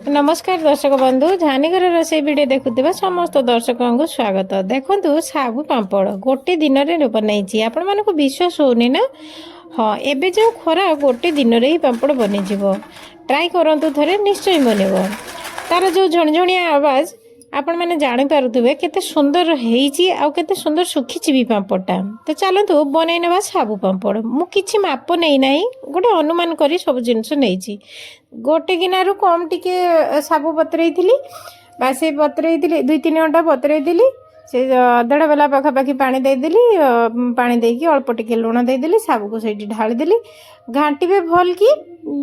नमस्कार दर्शक बंधु झानीघर रोषे भिडियो देखुवा समस्त दर्शक को स्वागत। देखु सागु पापड़ गोटे दिन में बनई आपण मानक विश्वास होनी ना। हाँ एबे जो खरा गोटे दिन में ही पापड़ बनीज ट्राई करंतु थरे निश्चय बनब। तार जो झणझणिया आवाज आपण मैंने जानीपे केते सुंदर होती आउ केते सुंदर सुखी भी पापड़टा। तो चलतु बनई ना साबु पापड़ मु किछि माप नहीं ना गोटे अनुमान करी सब जिनस नहीं गोटे गिनारू कम टिके साबु बतरई बासे बतरई 2-3 घंटा बतरई से 1.5 बेला पाखापाखि पानी देदेली पानी देकी अल्प टिके लुण देदेली साबु को सही ढालीदेली घाटीबे भल कि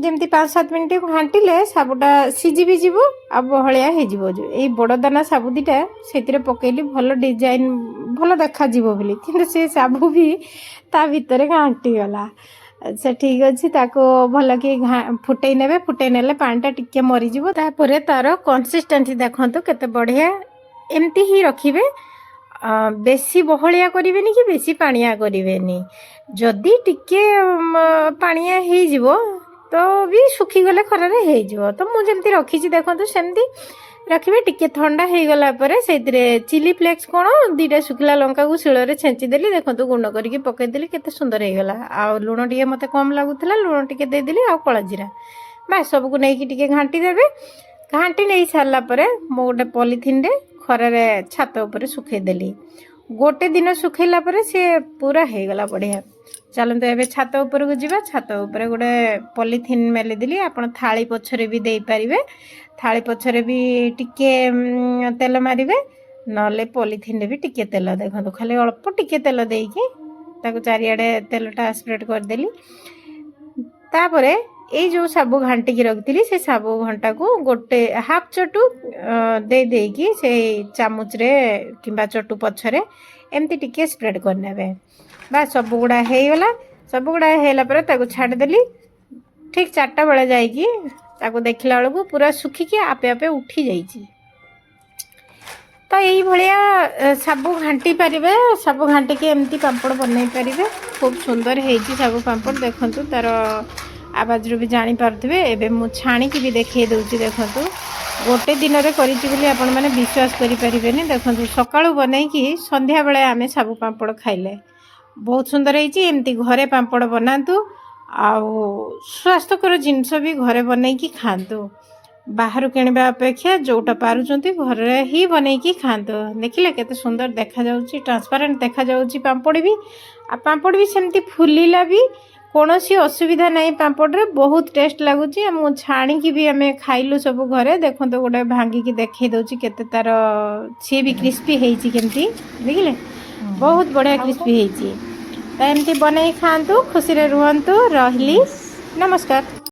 जमती 5-7 मिनट घाटीले साबुटा सीझी भी जीव आ बहलिया हो जीव। जो यही बड़ दाना साबु दीटा से पकईली भल डिजाइन भल देखा जीव बोली किंतु से साबु भी ता भितर घाटी गला। से ठीक अच्छे भल कि फुटे ने फुटे ने पानीटा टिके मरीज तापर तार कंसिस्टेंसी देखु केते बढ़िया एमती ही रखिबे। बेसी बहलिया करेनि कि बेसी पानिया करेनि जदि टिके पानिया हो जीव तो भी सुखी गले खरारे हो जीव। तो मुझे जमती रखी देखो सेमती रखिए टिके ठंडा हो गला परे से चिली फ्लेक्स कौन 2टा सुखिला लंका को शिल छेचिदेली देखो गुंड करके पकईदेली केते सुंदर हो गला। आ लुण टे मत कम लगुला लुण टे देदेली आ कला जीरा बास सबको नहीं टिके घाटी देवे। घाटी नहीं सारा पर मु गोटे पॉलिथिन रे खरारे छात उपर सुखईदेली गोटे दिन सुखैला पर से पूरा हो गला बढ़िया। चलते एबे छात उपर को जीवा। छात उपर गोटे पॉलिथिन मेलीदेली आपण थाली पछरे भी दे पारिबे थाली पछरे भी टिके तेल मारिबे नले पॉलिथिन रे भी टिके तेल देखो खाली अल्प टिके तेल देकी ताको चारियाडे तेलटा स्प्रेड करदेली। तापरे ये जो साबु घाटी की रखी से साबु घंटा को गोटे हाफ चटू दे देकी से चामुच रे किंबा चटू पछरे एमती टिके स्प्रेड करने बस सब गुड़ा हो गला। सब गुड़ा होगा ताको छाड़देली ठीक 4टा बेले जाइकी ताको देखला बेलू पूरा सुखिकी आपे आपे उठी जाइए। तो यही भाया साबु घाटी पारे साबु घाटी की एमती पापड़ बनई पारे खूब सुंदर होती साबु पापड़ देखु तार आवाज रू भी जानीपे। एवं मु छाणिकी भी देखी दूसरी देखु गोटे दिन में कर मैंने विश्वास करें। देखो सकाळु बनईकी संध्या बेले आमे साबु पापड़ खाइले बहुत सुंदर होती। एमती घरे पापड़ बनातु आउ स्वास्थ्यकर जिनस भी घरे बनईकी खातु बाहर किणवा अपेक्षा जोटा पारुचंती घरे ही बनईकी खातु। देखिले केते सुंदर देखा जाउची ट्रांसपेरेंट देखा जाउची पापड़ भी आ पापड़ भी सेमती फुलिला भी कौन सी असुविधा नहीं पापड़ रे बहुत टेस्ट लगुच। मु छाणिकी भी आम खाइलु सब घरे देखो तो गोटे भांगिकी देखई दउची केते तार सी भी क्रिस्पी होती केमती देखिले बहुत बढ़िया क्रिस्पी होती। तो एमती बनई खातु खुशी रे रुहंतु। रहिली नमस्कार।